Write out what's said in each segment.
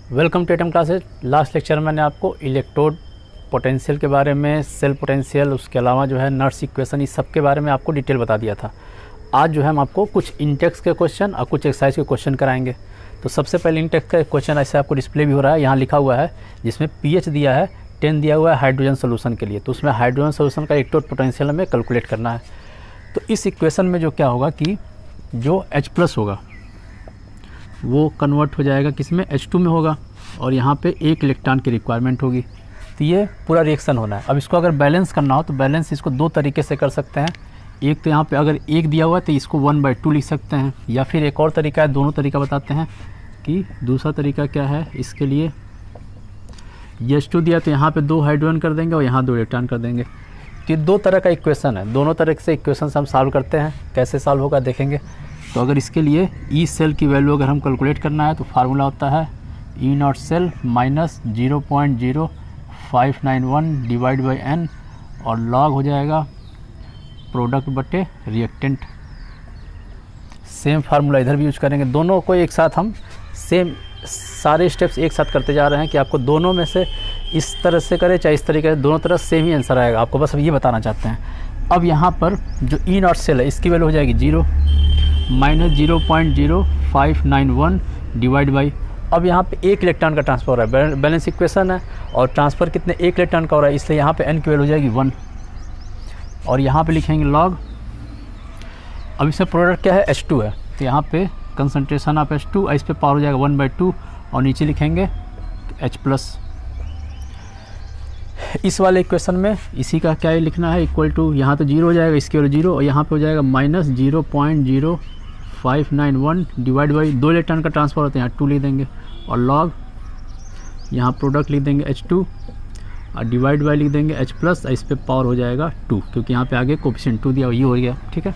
Welcome to atom classes. Last lecture में मैंने आपको इलेक्ट्रोड पोटेंशियल के बारे में, सेल पोटेंशियल, उसके अलावा जो है नर्स इक्वेशन, इस सब के बारे में आपको डिटेल बता दिया था। आज जो है हम आपको कुछ इंटेक्स के क्वेश्चन और कुछ एक्सरसाइज के क्वेश्चन कराएंगे। तो सबसे पहले इंटेक्स का क्वेश्चन ऐसे आपको डिस्प्ले भी हो रहा है, यहाँ लिखा हुआ है, जिसमें pH दिया है 10 दिया हुआ है हाइड्रोजन सोल्यूशन के लिए। तो उसमें हाइड्रोजन सोल्यूशन का इलेक्ट्रोड पोटेंशियल हमें कैलकुलेट करना है। तो इस इक्वेशन में जो क्या होगा कि जो H+ होगा वो कन्वर्ट हो जाएगा किसमें, H2 में होगा, और यहाँ पे 1 इलेक्ट्रॉन की रिक्वायरमेंट होगी। तो ये पूरा रिएक्शन होना है। अब इसको अगर बैलेंस करना हो तो बैलेंस इसको दो तरीके से कर सकते हैं। एक तो यहाँ पे अगर 1 दिया हुआ है तो इसको 1/2 लिख सकते हैं, या फिर एक और तरीका है, दोनों तरीका बताते हैं कि दूसरा तरीका क्या है। इसके लिए H2 दिया तो यहाँ पे 2 हाइड्रोजन कर देंगे और यहाँ 2 इलेक्ट्रॉन कर देंगे। तो ये दो तरह का इक्वेशन है, दोनों तरह से इक्वेशन हम सॉल्व करते हैं। कैसे सॉल्व होगा देखेंगे। तो अगर इसके लिए ई सेल की वैल्यू अगर हम कैलकुलेट करना है तो फार्मूला होता है E0 cell minus 0.0591 divide by n, और लॉग हो जाएगा प्रोडक्ट बटे रिएक्टेंट। सेम फार्मूला इधर भी यूज करेंगे। दोनों को एक साथ हम सेम सारे स्टेप्स एक साथ करते जा रहे हैं कि आपको दोनों में से इस तरह से करें चाहे इस तरीके से, दोनों तरफ सेम ही आंसर आएगा। आपको बस ये बताना चाहते हैं। अब यहाँ पर जो E0 सेल है इसकी वैल्यू हो जाएगी 0 माइनस 0.0591 डिवाइड बाई, अब यहाँ पे 1 इलेक्ट्रॉन का ट्रांसफर हो रहा है, बैलेंस इक्वेशन है, और ट्रांसफ़र कितने 1 इलेक्ट्रॉन का हो रहा है, इसलिए यहाँ पे n की वैल्यू हो जाएगी 1, और यहाँ पे लिखेंगे लॉग। अब इसमें प्रोडक्ट क्या है, H2 है, तो यहाँ पे कंसंट्रेशन ऑफ H2, इस पे पावर हो जाएगा 1/2, और नीचे लिखेंगे H+। इस वाले इक्वेशन में इसी का क्या लिखना है, इक्वल टू, यहाँ तो 0 हो जाएगा, इसकी वैल्यू 0, और यहाँ पे हो जाएगा माइनस 0.0591 डिवाइड बाई 2 इलेक्ट्रॉन का ट्रांसफर होता है, यहाँ 2 लिख देंगे, और लॉग यहाँ प्रोडक्ट लिख देंगे H2 और डिवाइड बाई लिख देंगे H+, इस पे पावर हो जाएगा 2, क्योंकि यहाँ पे आगे कोफिशिएंट 2 दिया, ये हो गया। ठीक है,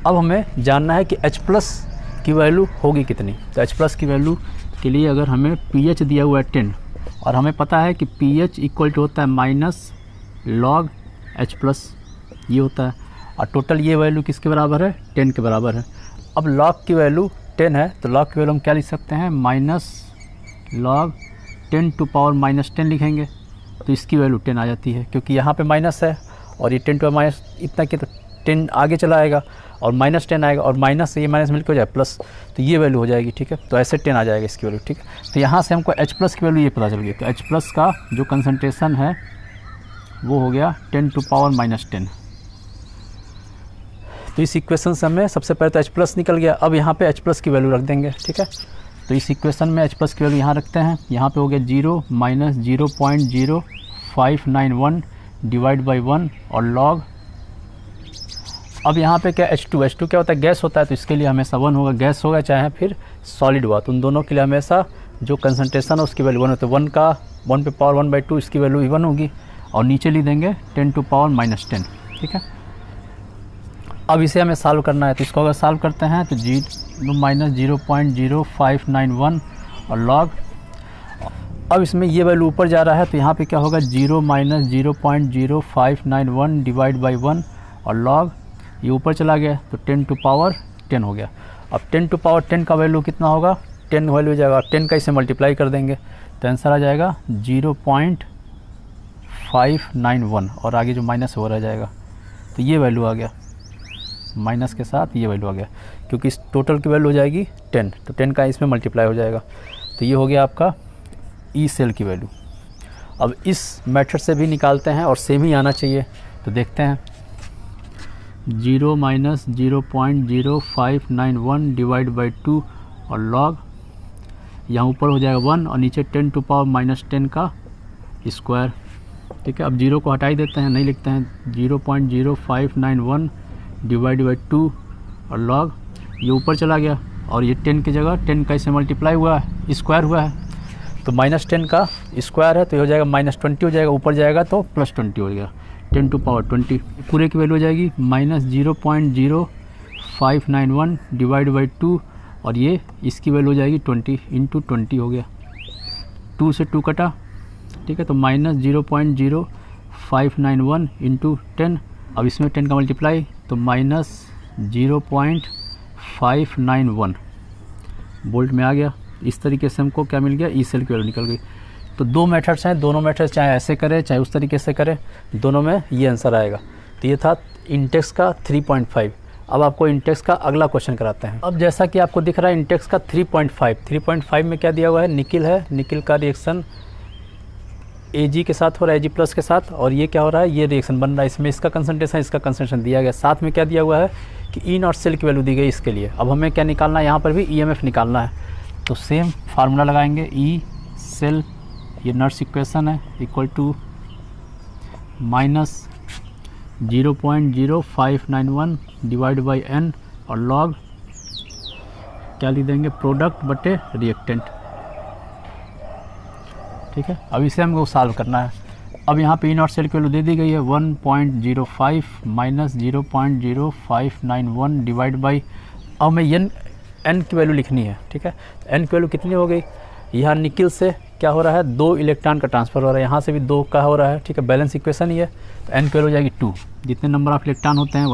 अब हमें जानना है कि H+ की वैल्यू होगी कितनी। तो H+ की वैल्यू के लिए अगर हमें pH दिया हुआ है 10, और हमें पता है कि pH इक्वल टू होता है माइनस लॉग H+, ये होता है, और टोटल ये वैल्यू किसके बराबर है, 10 के बराबर है। अब लॉग की वैल्यू 10 है, तो लॉग की वैल्यू हम क्या लिख सकते हैं, माइनस लॉग 10 टू पावर -10 लिखेंगे, तो इसकी वैल्यू 10 आ जाती है, क्योंकि यहाँ पे माइनस है और ये 10 टू माइनस इतना कि, तो 10 आगे चला आएगा और -10 आएगा, और माइनस से ये माइनस मिलकर हो जाए प्लस, तो ये वैल्यू हो जाएगी। ठीक है, तो ऐसे 10 आ जाएगा इसकी वैल्यू। ठीक है, तो यहाँ से हमको H+ की वैल्यू ये पता चल गई। तो H+ का जो कंसंट्रेशन है वो हो गया 10 टू पावर -10। तो इस इक्वेशन से हमें सबसे पहले तो H+ निकल गया। अब यहाँ पे H+ की वैल्यू रख देंगे। ठीक है, तो इस इक्वेशन में H+ की वैल्यू यहाँ रखते हैं। यहाँ पे हो गया 0 माइनस 0.0591 डिवाइड बाई 1, और लॉग, अब यहाँ पे क्या H2 क्या होता है, गैस होता है, तो इसके लिए हमेशा 1 होगा, गैस होगा चाहे फिर सॉलिड हुआ, तो उन दोनों के लिए हमेशा जो कंसंट्रेशन है उसकी वैल्यू 1 होती है। 1 पे पावर 1/2 इसकी वैल्यू 1 होगी, और नीचे लिख देंगे 10 टू पावर -10। ठीक है, अब इसे हमें सॉल्व करना है, तो इसको अगर सॉल्व करते हैं तो माइनस 0.0591 और लॉग, अब इसमें ये वैल्यू ऊपर जा रहा है, तो यहाँ पे क्या होगा 0 माइनस 0.0591 डिवाइड बाई 1, और लॉग ये ऊपर चला गया तो 10 टू पावर 10 हो गया। अब 10 टू पावर 10 का वैल्यू कितना होगा, 10 वैल्यू हो जाएगा, 10 का इसे मल्टीप्लाई कर देंगे तो आंसर आ जाएगा 0.591, और आगे जो माइनस हो रह जाएगा, तो ये वैल्यू आ गया, माइनस के साथ ये वैल्यू आ गया, क्योंकि इस टोटल की वैल्यू हो जाएगी 10, तो 10 का इसमें मल्टीप्लाई हो जाएगा, तो ये हो गया आपका ई सेल की वैल्यू। अब इस मेथड से भी निकालते हैं और सेम ही आना चाहिए, तो देखते हैं। 0 माइनस 0.0591 डिवाइड बाई 2, और लॉग यहाँ ऊपर हो जाएगा 1, और नीचे 10 टू पावर -10 का स्क्वायर। ठीक है, अब 0 को हटा ही देते हैं, नहीं लिखते हैं, 0.0591 डिवाइड बाई 2, और लॉग ये ऊपर चला गया, और ये 10 की जगह 10 का इसे मल्टीप्लाई हुआ है, स्क्वायर हुआ है, तो -10 का स्क्वायर है, तो ये हो जाएगा -20 हो जाएगा, ऊपर जाएगा तो +20 हो गया, 10 टू पावर 20, पूरे की वैल्यू हो जाएगी माइनस 0.0591 डिवाइड बाई 2, और ये इसकी वैल्यू हो जाएगी 20 इंटू 20 हो गया, 2 से 2 कटा। ठीक है, तो माइनस 0.0591 इंटू 10, अब इसमें 10 का मल्टीप्लाई, तो माइनस 0.591 वोल्ट में आ गया। इस तरीके से हमको क्या मिल गया, ई सेल की वैल्यू निकल गई। तो दो मेथड्स हैं, दोनों मेथड्स चाहे ऐसे करें चाहे उस तरीके से करें, दोनों में ये आंसर आएगा। तो ये था इंटेक्स का 3.5। अब आपको इंटेक्स का अगला क्वेश्चन कराते हैं। अब जैसा कि आपको दिख रहा है इंटेक्स का 3.5 में क्या दिया हुआ है, निकिल है, निकिल का रिएक्शन Ag के साथ हो रहा है, Ag+ के साथ, और ये क्या हो रहा है, ये रिएक्शन बन रहा है, इसमें इसका कंसंट्रेशन इसका कंसंट्रेशन दिया गया। साथ में क्या दिया हुआ है कि ई नॉट सेल की वैल्यू दी गई इसके लिए। अब हमें क्या निकालना है, यहाँ पर भी EMF निकालना है। तो सेम फार्मूला लगाएंगे, ई सेल, ये नर्स इक्वेशन है, equal to -0.0591 divide by n और लॉग क्या लिख देंगे, प्रोडक्ट बटे रिएक्टेंट। ठीक है, अब इसे हमको सॉल्व करना है। अब यहाँ पे ई नॉट सेल की वैल्यू दे दी गई है 1.05 माइनस 0.0591 डिवाइड बाई, अब हमें एन की वैल्यू लिखनी है। ठीक है, एन की वैल्यू कितनी हो गई, यहाँ निकिल से क्या हो रहा है, 2 इलेक्ट्रॉन का ट्रांसफ़र हो रहा है, यहाँ से भी 2 का हो रहा है। ठीक है, बैलेंस इक्वेशन ही है। तो एन की वैल्यू हो जाएगी 2। जितने नंबर ऑफ इलेक्ट्रॉन होते हैं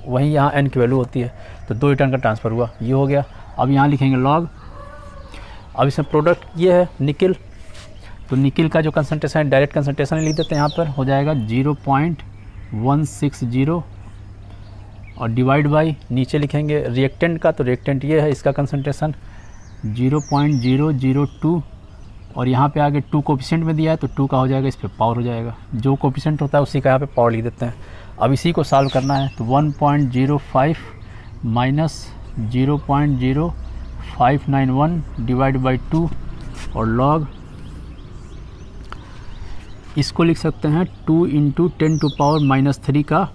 वहीं यहाँ एन की वैल्यू होती है। तो 2 इलेक्ट्रॉन का ट्रांसफ़र हुआ, ये हो गया। अब यहाँ लिखेंगे लॉग, अब इसमें प्रोडक्ट ये है निकिल, तो निकिल का जो कंसंट्रेशन है डायरेक्ट कंसंट्रेशन लिख देते हैं, यहाँ पर हो जाएगा 0.160 और डिवाइड बाई, नीचे लिखेंगे रिएक्टेंट का, तो रिएक्टेंट ये है, इसका कंसंट्रेशन 0.002 और यहाँ पे आगे 2 कोफिशिएंट में दिया है, तो 2 का हो जाएगा, इस पर पावर हो जाएगा, जो कोफिशिएंट होता है उसी का यहाँ पे पावर लिख देते हैं। अब इसी को सॉल्व करना है, तो 1.05 माइनस 0.0591 डिवाइड बाई 2 और लॉग, इसको लिख सकते हैं 2 × 10⁻³ का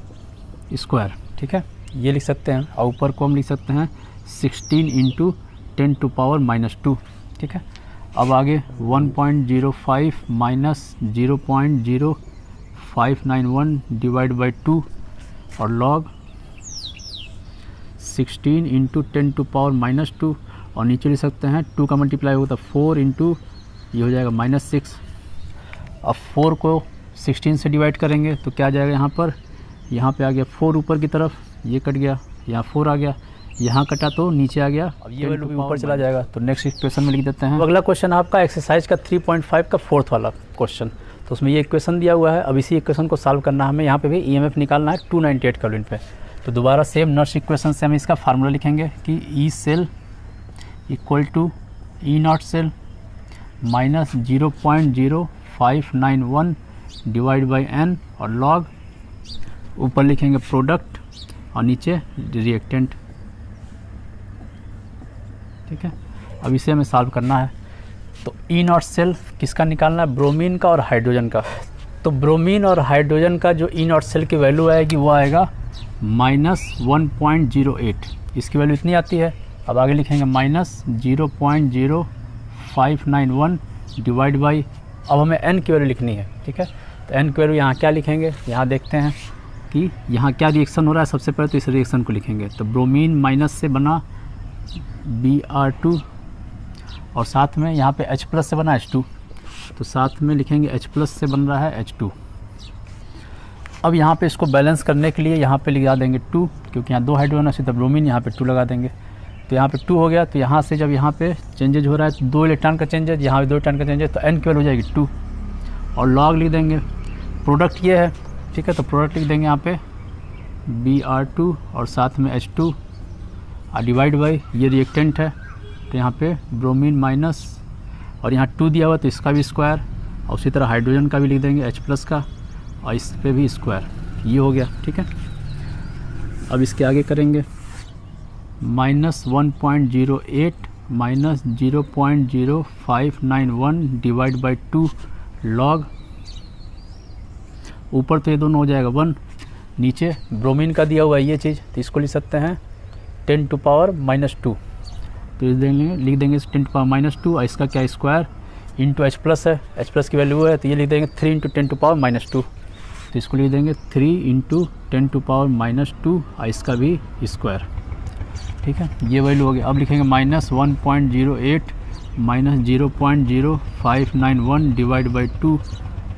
स्क्वायर। ठीक है, ये लिख सकते हैं, और ऊपर को हम लिख सकते हैं 16 × 10⁻²। ठीक है, अब आगे 1.05 माइनस 0.0591 डिवाइड बाई 2 और लॉग 16 × 10⁻², और नीचे लिख सकते हैं 2 का मल्टीप्लाई होगा तो 4 × ये हो जाएगा -6। अब 4 को 16 से डिवाइड करेंगे तो क्या आ जाएगा, यहाँ पे आ गया 4 ऊपर की तरफ, ये कट गया, यहाँ 4 आ गया, यहाँ कटा तो नीचे आ गया, अब ये वैल्यू भी ऊपर चला जाएगा। तो नेक्स्ट इक्वेशन में लिख देते हैं। तो अगला क्वेश्चन आपका एक्सरसाइज का 3.5 का 4th वाला क्वेश्चन, तो उसमें ये इक्वेशन दिया हुआ है। अब इसी इक्वेशन को सॉल्व करना है हमें, यहाँ पे भी EMF निकालना है 298 केल्विन पे। तो दोबारा सेम नर्स इक्वेशन से हम इसका फार्मूला लिखेंगे कि E cell equal to E not cell minus 0.0591 divide by n और लॉग, ऊपर लिखेंगे प्रोडक्ट और नीचे रिएक्टेंट। ठीक है, अब इसे हमें सॉल्व करना है। तो ई नॉट सेल किसका निकालना है, ब्रोमीन का और हाइड्रोजन का। तो ब्रोमीन और हाइड्रोजन का जो ई नॉट सेल की वैल्यू आएगी वो आएगा -1.08, इसकी वैल्यू इतनी आती है। अब आगे लिखेंगे -0.0591 डिवाइड बाई, अब हमें n की वैल्यू लिखनी है। ठीक है, तो n की वैल्यू यहाँ क्या लिखेंगे, यहाँ देखते हैं कि यहाँ क्या रिएक्शन हो रहा है। सबसे पहले तो इस रिएक्शन को लिखेंगे, तो ब्रोमीन माइनस से बना Br2 और साथ में यहाँ पे H+ से बना H2, तो साथ में लिखेंगे H+ से बन रहा है H2। अब यहाँ पे इसको बैलेंस करने के लिए यहाँ पे लगा देंगे 2, क्योंकि यहाँ 2 हाइड्रोजन है, तो ब्रोमीन यहाँ पे 2 लगा देंगे, तो यहाँ पे 2 हो गया। तो यहाँ से जब यहाँ पे चेंजेज हो रहा है तो 2 इलेक्ट्रॉन का चेंजेज, यहाँ पे 2 इलेक्ट्रॉन का चेंजेज, तो n की वैल्यू हो जाएगी 2 और लॉग लिख देंगे, प्रोडक्ट ये है। ठीक है, तो प्रोडक्ट लिख देंगे यहाँ पे Br2 और साथ में H2 और डिवाइड बाई, ये रिएक्टेंट है, तो यहाँ पे ब्रोमीन माइनस और यहाँ 2 दिया हुआ तो इसका भी स्क्वायर, और उसी तरह हाइड्रोजन का भी लिख देंगे H+ का, और इस पे भी स्क्वायर, ये हो गया। ठीक है, अब इसके आगे करेंगे -1.08 माइनस 0.0591 डिवाइड बाई 2 लॉग, ऊपर तो ये दोनों हो जाएगा 1, नीचे ब्रोमीन का दिया हुआ है ये चीज़, तो इसको लिख सकते हैं 10⁻², तो इस लिख देंगे 10⁻², और इसका क्या स्क्वायर इंटू H+ है, H+ की वैल्यू है, तो ये लिख देंगे 3 × 10⁻², तो इसको लिख देंगे 3 × 10⁻², और इसका भी स्क्वायर। ठीक है, ये वैल्यू हो गया। अब लिखेंगे -1.08 माइनस 0.0591 डिवाइड बाई 2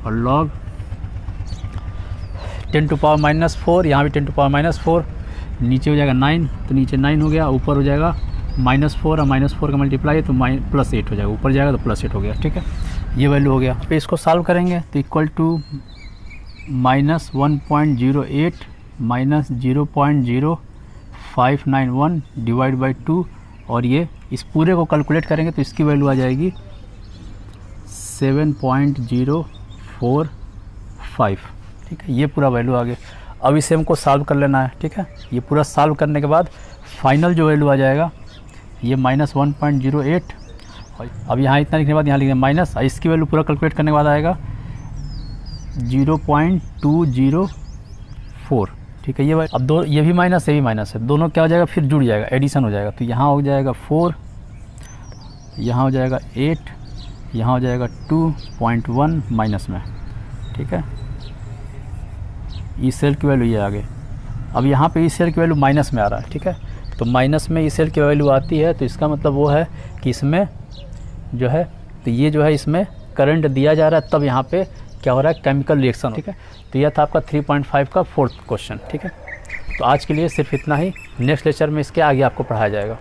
और लॉग 10⁻⁴, यहाँ भी 10⁻⁴, नीचे हो जाएगा 9, तो नीचे 9 हो गया, ऊपर हो जाएगा -4 और -4 का मल्टीप्लाई है तो +8 हो जाएगा, ऊपर जाएगा तो +8 हो गया। ठीक है, ये वैल्यू हो गया। फिर इसको सॉल्व करेंगे तो इक्वल टू -1.08 -0.0591 डिवाइड बाई 2, और ये इस पूरे को कैलकुलेट करेंगे तो इसकी वैल्यू आ जाएगी 7.045। ठीक है, ये पूरा वैल्यू आ गया। अब इसे हमको सॉल्व कर लेना है। ठीक है, ये पूरा सॉल्व करने के बाद फाइनल जो वैल्यू आ जाएगा ये -1.08, और अब यहाँ इतना लिखने के बाद यहाँ लिखना माइनस, इसकी वैल्यू पूरा कैलकुलेट करने के बाद आएगा 0.204। ठीक है, ये अब ये भी माइनस ये भी माइनस है, दोनों क्या हो जाएगा फिर जुड़ जाएगा, एडिशन हो जाएगा। तो यहाँ हो जाएगा 4, यहाँ हो जाएगा 8, यहाँ हो जाएगा 2.1 माइनस में। ठीक है, ई सेल की वैल्यू ये आ गई। अब यहाँ पे ई सेल की वैल्यू माइनस में आ रहा है। ठीक है, तो माइनस में ई सेल की वैल्यू आती है तो इसका मतलब वो है कि इसमें जो है, तो ये जो है इसमें करंट दिया जा रहा है, तब यहाँ पे क्या हो रहा है, केमिकल रिएक्शन। ठीक है, तो यह था आपका 3.5 का 4th क्वेश्चन। ठीक है, तो आज के लिए सिर्फ इतना ही। नेक्स्ट लेक्चर में इसके आगे आपको पढ़ाया जाएगा।